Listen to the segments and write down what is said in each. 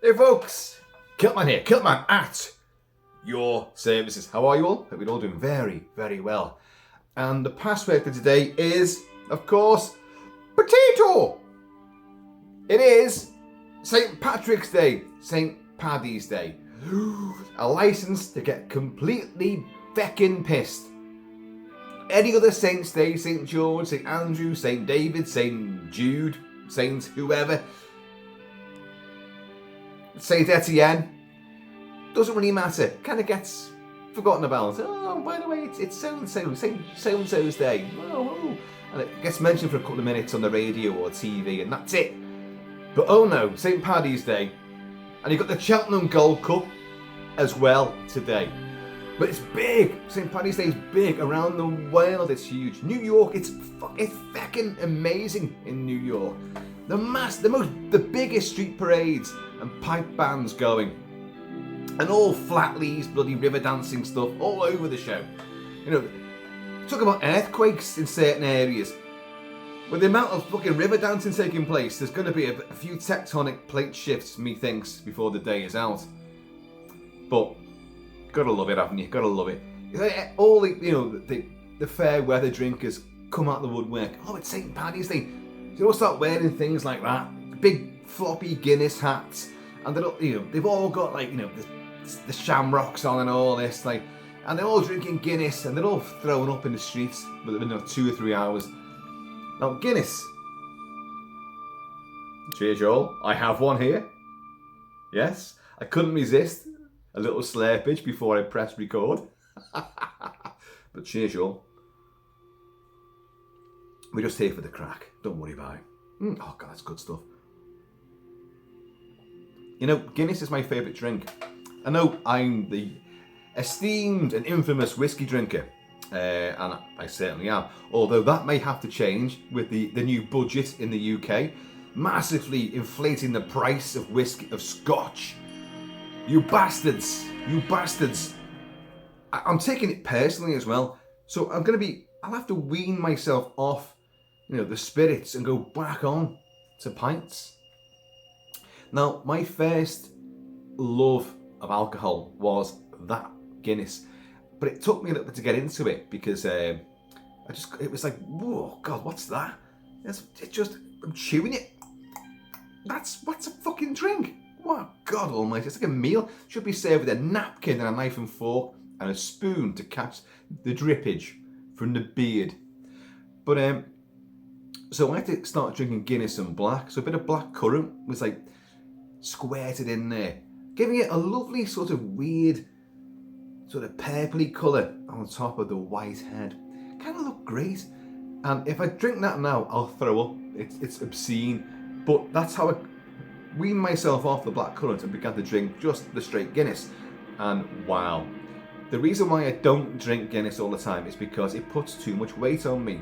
Hey folks, Kilt-Man here, Kilt-Man at your services. How are you all? Hope you're all doing very, very well. And the password for today is, of course, potato. It is St. Patrick's Day, St. Paddy's Day. A license to get completely feckin' pissed. Any other Saints Day, St. George, St. Andrew, St. David, St. Jude, Saint whoever, St. Etienne, doesn't really matter. Kind of gets forgotten about. Oh, by the way, it's so-and-so, so-and-so's day. Oh. And it gets mentioned for a couple of minutes on the radio or TV, and that's it. But oh no, St. Paddy's Day. And you've got the Cheltenham Gold Cup as well today. But it's big. St. Paddy's Day is big around the world. It's huge. New York, it's fucking amazing in New York. The biggest street parades and pipe bands going, and all Flatley's bloody river dancing stuff all over the show. You know, talk about earthquakes in certain areas. With the amount of fucking river dancing taking place, there's going to be a few tectonic plate shifts, methinks, before the day is out. But gotta love it, haven't you? Gotta love it. All the fair weather drinkers come out the woodwork. Oh, it's St. Paddy's Day. They all start wearing things like that, big floppy Guinness hats, and they've all got the shamrocks on and all this, and they're all drinking Guinness, and they're all thrown up in the streets within 2 or 3 hours. Now Guinness, cheers y'all. I have one here. Yes, I couldn't resist a little slurpage before I pressed record. But cheers y'all. We're just here for the crack. Don't worry about it. Oh God, that's good stuff. You know, Guinness is my favourite drink. I know I'm the esteemed and infamous whiskey drinker, and I certainly am. Although that may have to change with the new budget in the UK, massively inflating the price of whiskey, of scotch. You bastards, you bastards. I'm taking it personally as well. So I'll have to wean myself off the spirits and go back on to pints. Now, my first love of alcohol was that Guinness, but it took me a little bit to get into it because it was like, whoa, God, what's that? I'm chewing it. What's a fucking drink? What, God almighty, it's like a meal. Should be served with a napkin and a knife and fork and a spoon to catch the drippage from the beard. But so I had to start drinking Guinness and black. So a bit of black currant was squirted in there, giving it a lovely sort of weird, sort of purpley colour on top of the white head. Kind of looked great. And if I drink that now, I'll throw up. It's obscene. But that's how I weaned myself off the black currant and began to drink just the straight Guinness. And wow. The reason why I don't drink Guinness all the time is because it puts too much weight on me.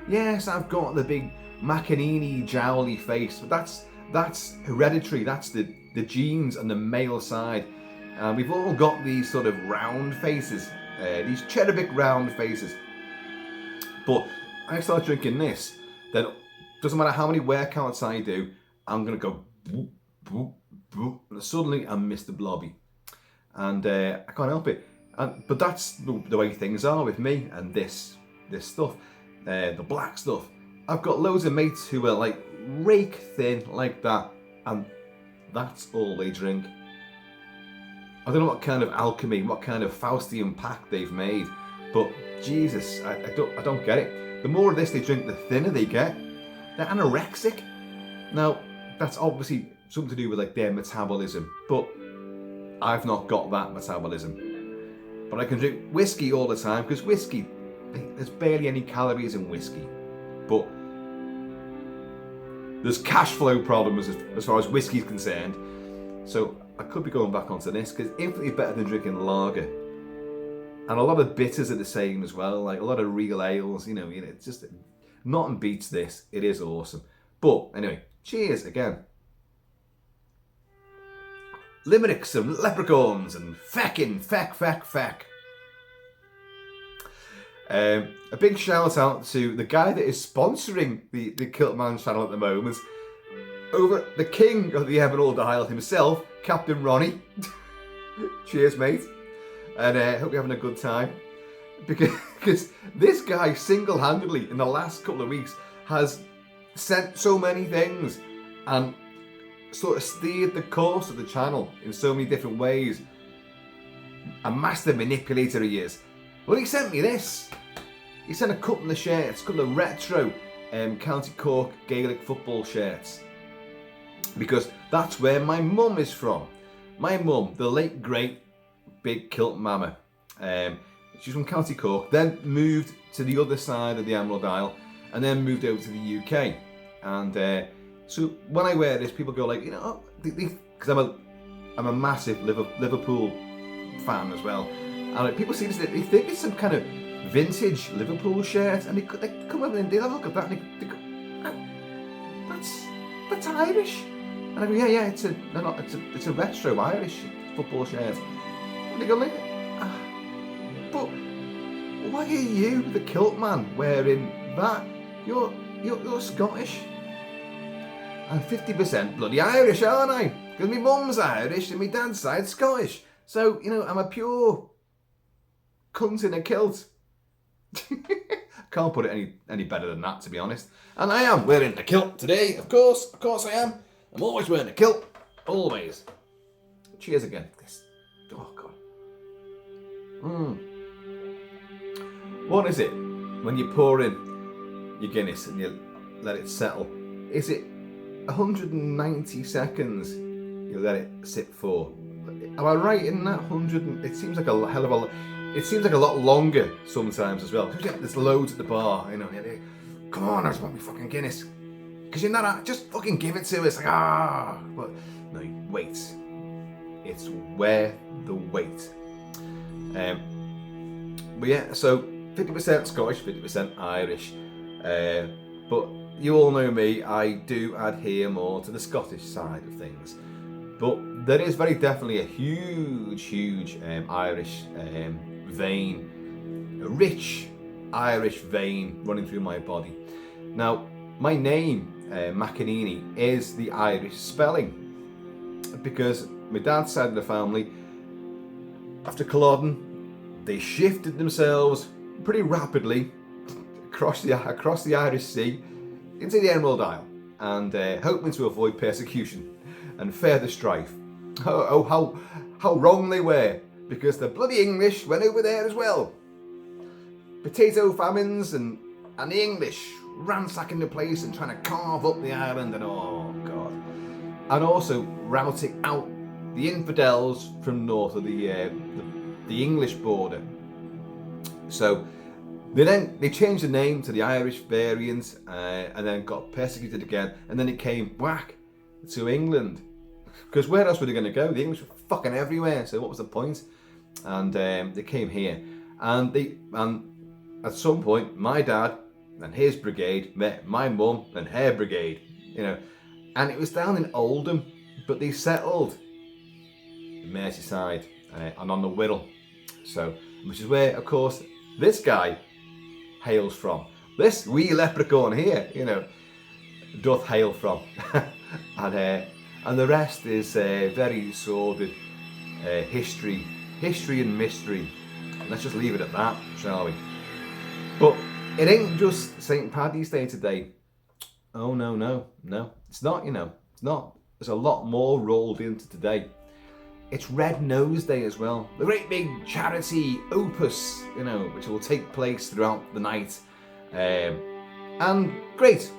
Yes, I've got the big Macanini jowly face, but that's hereditary. That's the genes and the male side. And we've all got these sort of round faces, these cherubic round faces. But I start drinking this, then doesn't matter how many workouts I do, I'm gonna go boop, boop, boop, and suddenly I'm Mr. Blobby, and I can't help it. But that's the way things are with me and this stuff, the black stuff. I've got loads of mates who are like rake thin like that, and that's all they drink. I don't know what kind of alchemy, what kind of Faustian pact they've made, but Jesus, I don't get it. The more of this they drink, the thinner they get. They're anorexic. Now, that's obviously something to do with their metabolism, but I've not got that metabolism. But I can drink whiskey all the time, because whiskey, there's barely any calories in whiskey. But there's cash flow problems as far as whiskey's concerned. So I could be going back onto this, because it's infinitely better than drinking lager. And a lot of bitters are the same as well, like a lot of real ales, it's just, nothing beats this. It is awesome. But anyway, cheers again. Limericks and leprechauns and feckin' feck. A big shout out to the guy that is sponsoring the Kilt-Man channel at the moment. over the king of the Emerald Isle himself, Captain Ronnie. Cheers, mate. And hope you're having a good time. Because this guy single-handedly in the last couple of weeks has sent so many things and sort of steered the course of the channel in so many different ways. A master manipulator he is. Well, he sent me this. He sent a couple of shirts, a couple of retro County Cork Gaelic football shirts. Because that's where my mum is from. My mum, the late great big kilt mama. She's from County Cork, then moved to the other side of the Emerald Isle, and then moved over to the UK. And so when I wear this, people go like, you know, because I'm a massive Liverpool fan as well. And like, people see this, they think it's some kind of vintage Liverpool shirt, and they come over and they look at that, and they go, oh, that's Irish. And I go, yeah, it's a retro Irish football shirt. And they go like, but why are you, the Kilt-Man, wearing that? You're Scottish. I'm 50% bloody Irish, aren't I? Because my mum's Irish and my dad's side Scottish. So, you know, I'm a pure cunt in a kilt. Can't put it any better than that, to be honest. And I am wearing a kilt today, of course I am. I'm always wearing a kilt, always. Cheers again. Oh, God. What is it when you pour in your Guinness and you let it settle? Is it 190 seconds you let it sit for? Am I right in that 100? It seems like a hell of a lot. It seems like a lot longer sometimes as well. There's loads at the bar, you know. Come on, I just want me fucking Guinness. Because you're not, just fucking give it to us. Like, but no, wait. It's worth the wait. But yeah, so 50% Scottish, 50% Irish. But you all know me, I do adhere more to the Scottish side of things. But there is very definitely a huge Irish vein, a rich Irish vein running through my body. Now, my name, McEnany, is the Irish spelling because my dad's side of the family, after Culloden, they shifted themselves pretty rapidly across the Irish Sea into the Emerald Isle, and hoping to avoid persecution and further strife. Oh, how wrong they were, because the bloody English went over there as well. Potato famines and the English ransacking the place and trying to carve up the island, and oh God. And also routing out the infidels from north of the English border. So they changed the name to the Irish variant, and then got persecuted again, and then it came back to England. Because where else were they going to go? The English were fucking everywhere, so what was the point? And they came here, and at some point, my dad and his brigade met my mum and her brigade, you know, and it was down in Oldham, but they settled in Merseyside and on the Wirral, so, which is where, of course, this guy hails from. This wee leprechaun here, you know, doth hail from. And the rest is very sordid history and mystery. Let's just leave it at that, shall we? But it ain't just St. Paddy's Day today. Oh, no. It's not, you know. It's not. There's a lot more rolled into today. It's Red Nose Day as well. The great big charity opus, you know, which will take place throughout the night. And great,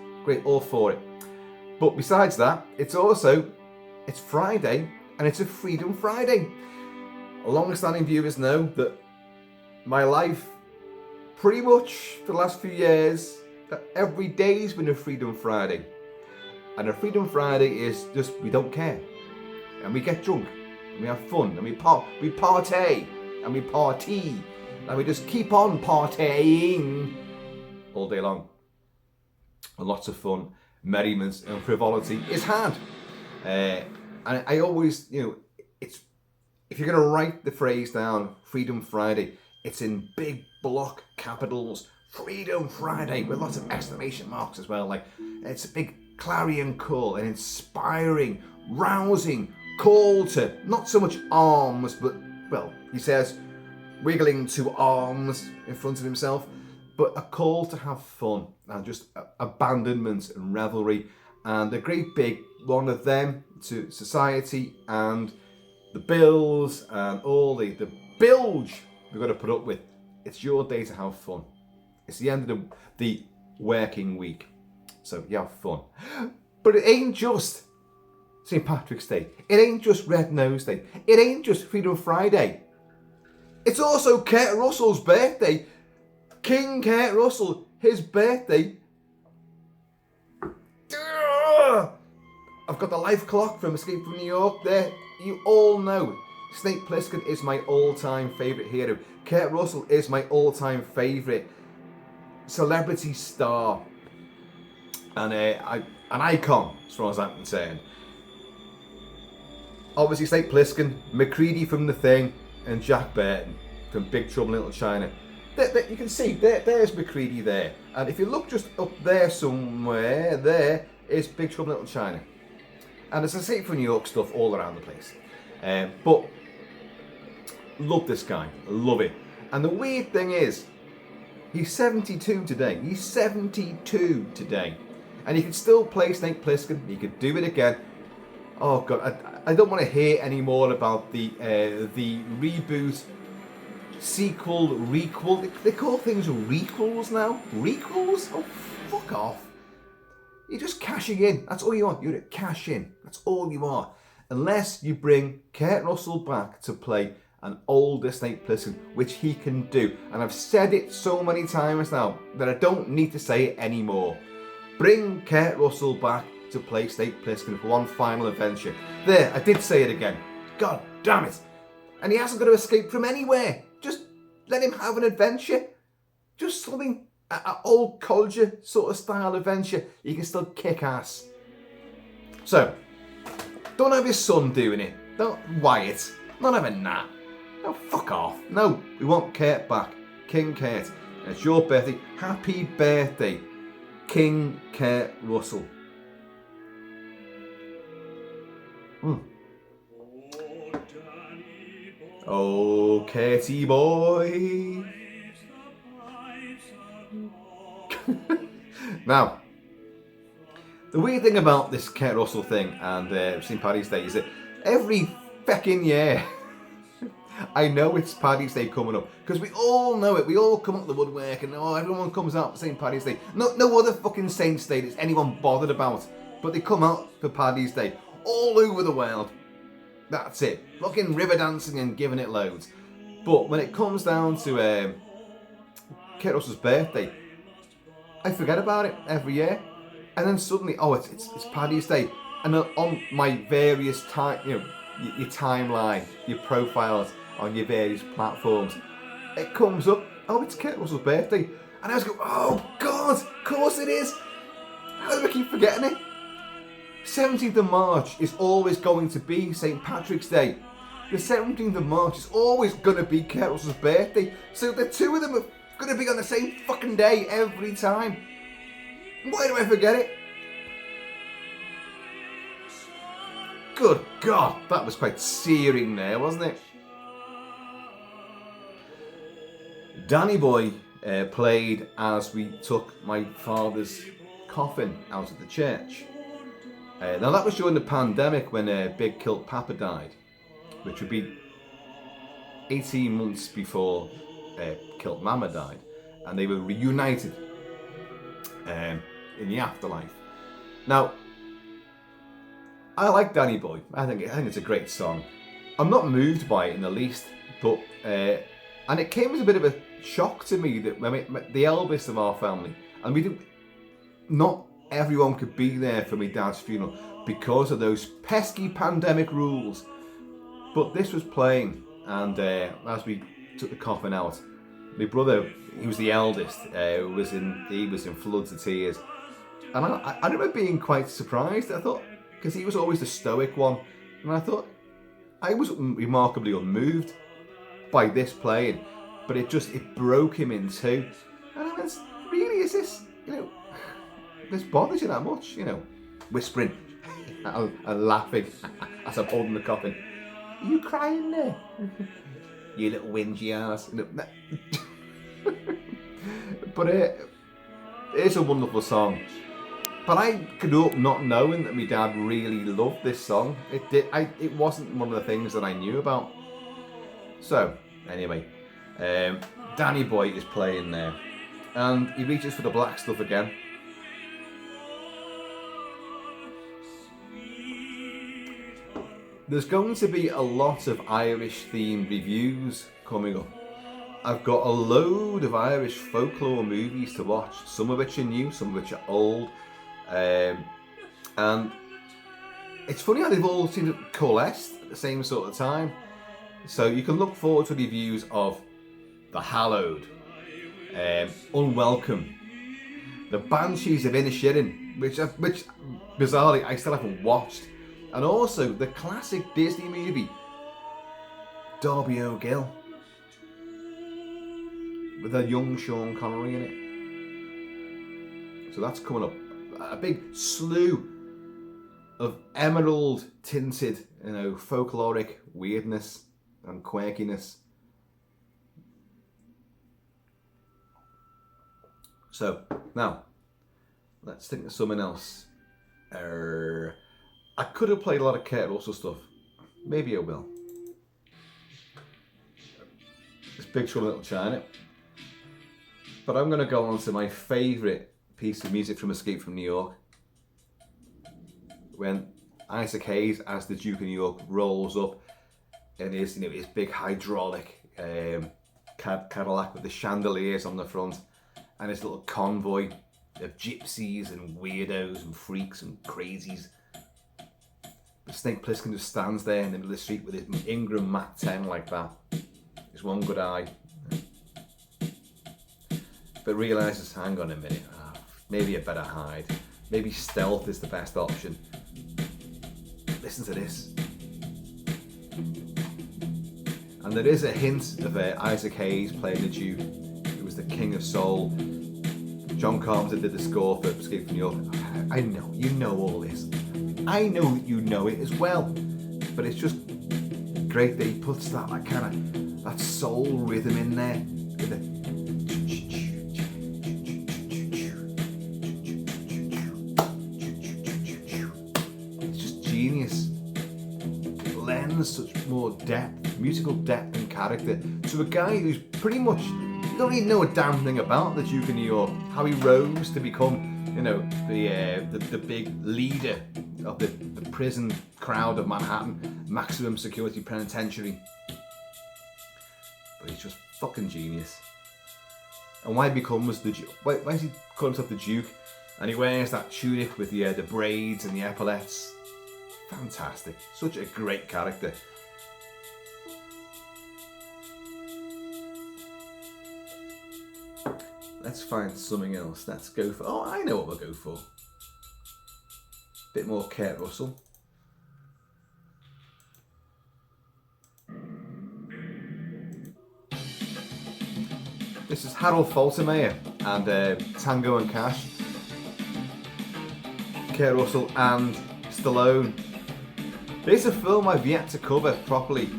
all for it. But besides that, it's Friday, and it's a Freedom Friday. Long-standing viewers know that my life, pretty much for the last few years, every day's been a Freedom Friday. And a Freedom Friday is just, we don't care. And we get drunk, and we have fun, and we partay, and we party, and we just keep on partying all day long. And lots of fun, merriment, and frivolity is had. And I always, you know, if you're going to write the phrase down, Freedom Friday, it's in big block capitals, Freedom Friday, with lots of exclamation marks as well. Like, it's a big clarion call, an inspiring, rousing call to not so much arms, but, well, he says, wiggling two arms in front of himself, but a call to have fun and just abandonment and revelry, and a great big one of them to society and the bills and all the bilge we've got to put up with. It's your day to have fun. It's the end of the working week, so you have fun. But it ain't just St. Patrick's Day. It ain't just Red Nose Day. It ain't just Freedom Friday. It's also Kurt Russell's birthday. King Kurt Russell, his birthday. I've got the life clock from Escape from New York there. You all know Snake Plissken is my all-time favourite hero. Kurt Russell is my all-time favourite celebrity star. And an icon, as far as I'm concerned. Obviously Snake Plissken, McCready from The Thing, and Jack Burton from Big Trouble in Little China. You can see, there's McCready there. And if you look just up there somewhere, there is Big Trouble in Little China. And there's Escape from New York stuff all around the place. But, love this guy, love it. And the weird thing is, he's 72 today. He's 72 today. And he can still play Snake Plissken, he could do it again. Oh God, I don't want to hear any more about the reboot, sequel, requel. They call things requels now. Requels? Oh, fuck off. You're just cashing in. That's all you want. You're to cash in. That's all you are. Unless you bring Kurt Russell back to play an older Snake Plissken, which he can do. And I've said it so many times now that I don't need to say it anymore. Bring Kurt Russell back to play Snake Plissken for one final adventure. There, I did say it again. God damn it. And he hasn't got to escape from anywhere. Just let him have an adventure. Just something, an old culture sort of style adventure. You can still kick ass. So, don't have his son doing it. Don't, Wyatt. Not having that. No, fuck off. No, we want Kurt back. King Kurt. And it's your birthday. Happy birthday, King Kurt Russell. Oh, Kurtie boy. Now, the weird thing about this Kurt Russell thing and St. Paddy's Day is that every feckin' year, I know it's Paddy's Day coming up, because we all know it. We all come up the woodwork and everyone comes out for St. Paddy's Day. No other fucking Saints Day is anyone bothered about, but they come out for Paddy's Day all over the world. That's it. Fucking river dancing and giving it loads. But when it comes down to Kurt Russell's birthday, I forget about it every year. And then suddenly, it's Paddy's Day. And then on my various your timeline, your profiles on your various platforms, it comes up, it's Kurt Russell's birthday. And I was going, oh God, of course it is. How do I keep forgetting it? 17th of March is always going to be St. Patrick's Day. The 17th of March is always going to be Kurt Russell's birthday. So the two of them are going to be on the same fucking day every time. Why do I forget it? Good God, that was quite searing there, wasn't it? Danny Boy played as we took my father's coffin out of the church. Now that was during the pandemic when Big Kilt Papa died, which would be 18 months before Kilt Mama died, and they were reunited in the afterlife. Now, I like Danny Boy. I think it's a great song. I'm not moved by it in the least, but and it came as a bit of a shock to me that the eldest of our family, and not everyone could be there for my dad's funeral because of those pesky pandemic rules. But this was playing, and as we took the coffin out, my brother, he was the eldest, he was in floods of tears, and I remember being quite surprised. I thought, because he was always the stoic one, and I thought I was remarkably unmoved by this playing, but it broke him in two, and I went, really, is this, this bothers you that much, whispering and laughing as I'm holding the coffin. Are you crying there? You little whingy ass. But it's a wonderful song. But I grew up not knowing that my dad really loved this song. It wasn't one of the things that I knew about. So, anyway, Danny Boy is playing there. And he reaches for the black stuff again. There's going to be a lot of Irish themed reviews coming up. I've got a load of Irish folklore movies to watch, some of which are new, some of which are old. And it's funny how they've all seemed to coalesce at the same sort of time. So you can look forward to reviews of The Hallowed, Unwelcome, The Banshees of Inisherin, which bizarrely I still haven't watched. And also the classic Disney movie, Darby O'Gill, with a young Sean Connery in it. So that's coming up. A big slew of emerald tinted, folkloric weirdness and quirkiness. So now, let's think of something else. I could have played a lot of Kurt Russell stuff. Maybe I will. It's Big Trouble in Little China. But I'm going to go on to my favourite piece of music from Escape from New York. When Isaac Hayes, as the Duke of New York, rolls up in his big hydraulic Cadillac with the chandeliers on the front and his little convoy of gypsies and weirdos and freaks and crazies. Snake Plissken just stands there in the middle of the street with his Ingram Mac 10 like that. His one good eye. But realises, hang on a minute, maybe I better hide. Maybe stealth is the best option. Listen to this. And there is a hint of Isaac Hayes playing the Duke, who was the King of Soul. John Carpenter did the score for Escape from New York. I know, you know all this. I know that you know it as well, but it's just great that he puts that soul rhythm in there. It's just genius. It lends such more depth, musical depth and character to a guy who's pretty much, you don't even know a damn thing about the Duke of New York, how he rose to become, the big leader of the prison crowd of Manhattan, maximum security penitentiary. But he's just fucking genius. And why he becomes the Duke? Why does he call himself the Duke? And he wears that tunic with the braids and the epaulets. Fantastic. Such a great character. Let's find something else. Let's go for... Oh, I know what we'll go for. Bit more Kurt Russell. This is Harold Faltermeyer and Tango and Cash. Kurt Russell and Stallone. This is a film I've yet to cover properly.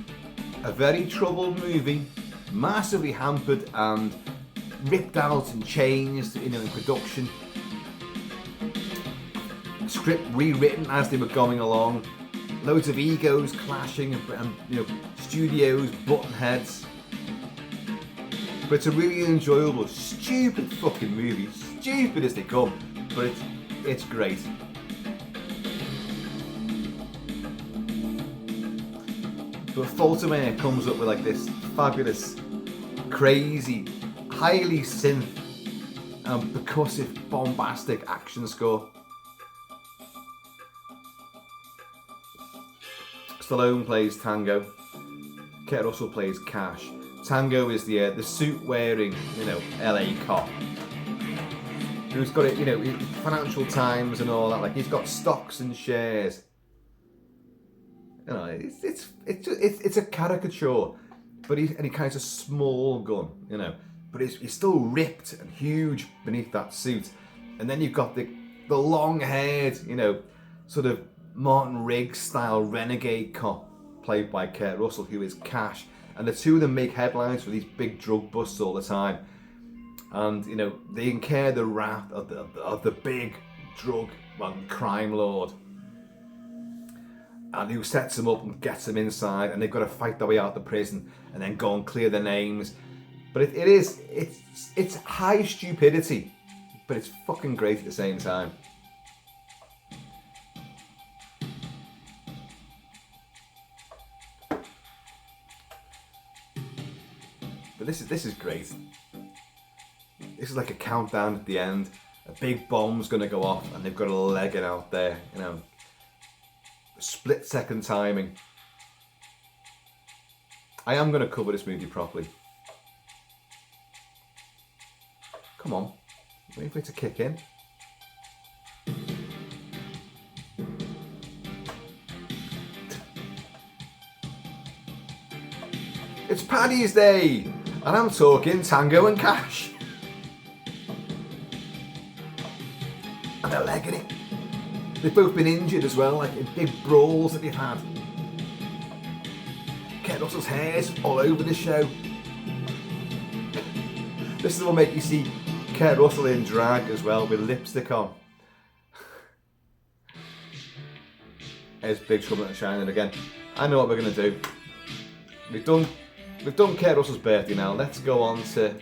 A very troubled movie, massively hampered and ripped out and changed, in production. Script rewritten as they were going along. Loads of egos clashing and studios button heads. But it's a really enjoyable, stupid fucking movie. Stupid as they come, but it's great. But Faltermeyer comes up with this fabulous, crazy, highly synth and percussive, bombastic action score. Stallone plays Tango. Kurt Russell plays Cash. Tango is the suit-wearing, LA cop who's got it, Financial Times and all that. He's got stocks and shares. It's a caricature, but he carries a small gun, But he's still ripped and huge beneath that suit. And then you've got the long-haired, sort of Martin Riggs style renegade cop played by Kurt Russell, who is Cash, and the two of them make headlines for these big drug busts all the time. And you know, they incur the wrath of the big drug and crime lord, and who sets them up and gets them inside, and they've got to fight their way out of the prison and then go and clear their names. But it's high stupidity, but it's fucking great at the same time. But this is great. This is like a countdown at the end. A big bomb's gonna go off, and they've got to leg it out there. You know, split second timing. I am gonna cover this movie properly. Come on, wait for it to kick in. It's Paddy's Day, and I'm talking Tango and Cash. And they're legging it. They've both been injured as well, like in big brawls that they've had. Kurt Russell's hair's all over the show. This will make you see Kurt Russell in drag as well, with lipstick on. There's Big Trouble in China again. I know what we're gonna do. We've done Kurt Russell's birthday now. Let's go on to.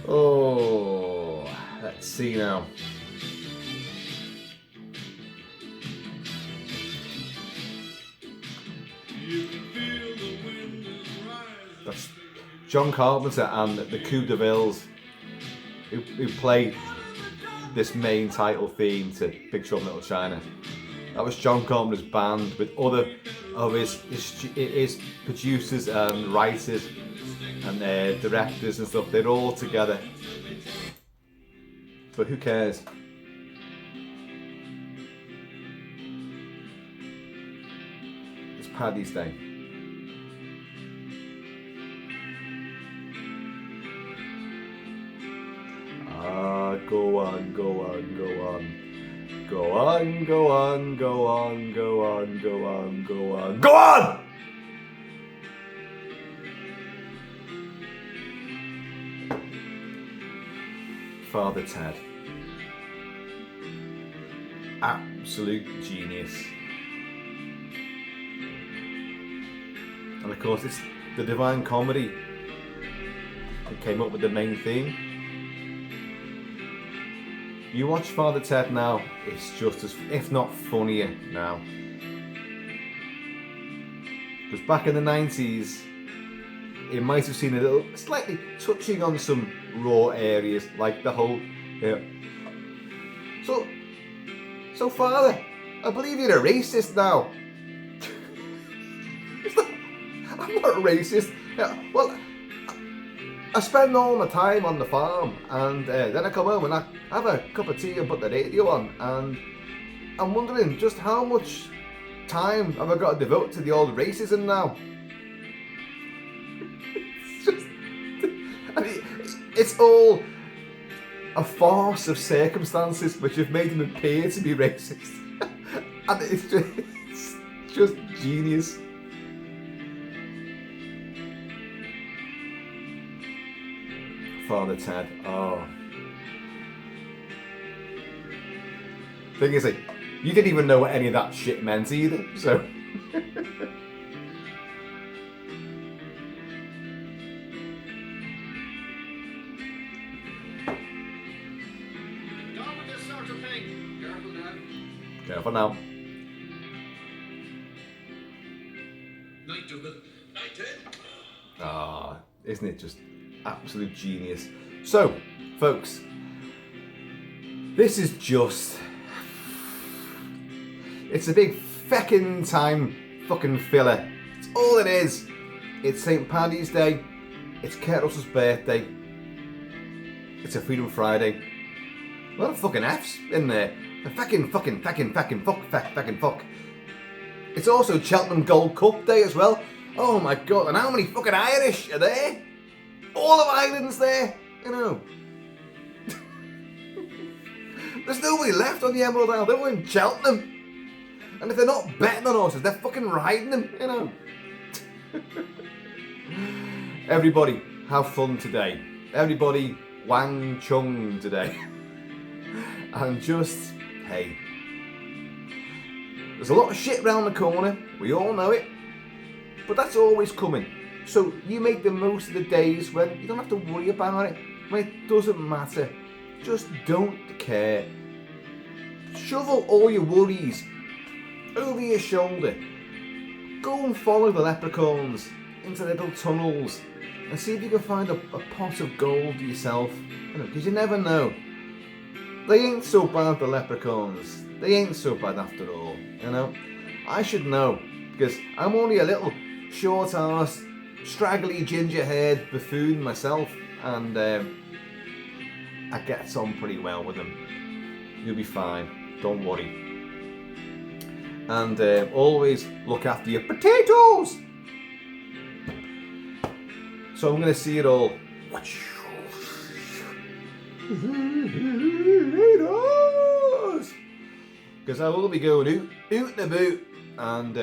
Oh, let's see now. That's John Carpenter and the Coup de Villes who played this main title theme to Big Trouble in Little China. That was John Carpenter's band with other of his producers and writers and directors and stuff. They're all together. But who cares? It's Paddy's Day. Go on, go on, go on. Go on, go on, go on, go on, go on, go on. Go on! Father Ted. Absolute genius. And of course it's the Divine Comedy that came up with the main theme. You watch Father Ted now, it's just as, if not funnier now. Because back in the 90s, it might have seemed a little, slightly touching on some raw areas, like the whole, So Father, I believe you're a racist now. I'm not a racist. Well, I spend all my time on the farm, and then I come home and I have a cup of tea and put the radio on, and I'm wondering just how much time have I got to devote to the old racism now? It's all a farce of circumstances which have made him appear to be racist. And it's just genius. Father Ted, oh. Thing is, like, you didn't even know what any of that shit meant either, so. Careful now. Night, Dougal. Night, Ted. Ah, isn't it just absolute genius? So, folks, this is just. It's a big feckin' time fucking filler. It's all it is. It's St. Paddy's Day. It's Kurt Russell's birthday. It's a Freedom Friday. A lot of fucking F's in there. Fucking fuck. It's also Cheltenham Gold Cup Day as well. Oh my god, and how many fucking Irish are there? All of Ireland's there, you know. There's nobody left on the Emerald Isle. They're all in Cheltenham. And if they're not betting on horses, they're fucking riding them, you know. Everybody, have fun today. Everybody, Wang Chung today. And just, hey, there's a lot of shit round the corner. We all know it. But that's always coming. So you make the most of the days when you don't have to worry about it. When it doesn't matter. Just don't care. Shovel all your worries over your shoulder. Go and follow the leprechauns into little tunnels and see if you can find a pot of gold yourself. Because you never know. They ain't so bad, the leprechauns. They ain't so bad after all, you know. I should know, because I'm only a little short-arsed, straggly, ginger-haired buffoon myself, and I get on pretty well with them. You'll be fine, don't worry. And always look after your potatoes! So I'm going to see it all. Because I will be going out and about, and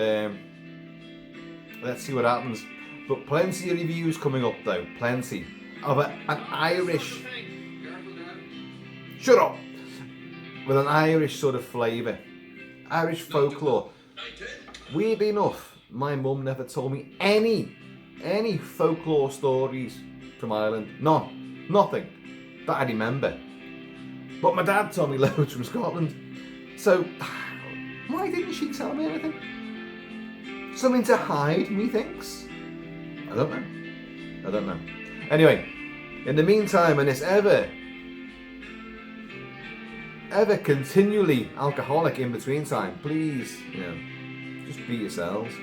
let's see what happens. But plenty of reviews coming up though, plenty of an Irish. Shut up! With an Irish sort of flavour, Irish folklore. Weirdly enough, my mum never told me any folklore stories from Ireland. None, nothing that I remember. But my dad told me loads from Scotland. So, why didn't she tell me anything? Something to hide, methinks? I don't know. Anyway, in the meantime, and this ever continually alcoholic in between time, please, you know, just be yourselves.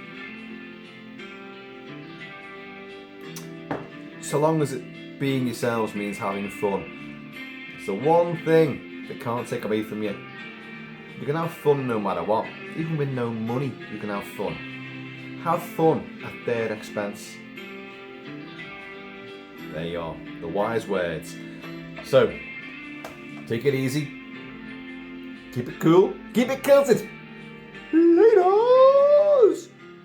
So long as being yourselves means having fun. It's the one thing that can't take away from you. You can have fun no matter what. Even with no money, you can have fun. Have fun at their expense. There you are, the wise words. So, take it easy. Keep it cool. Keep it kilted. Later.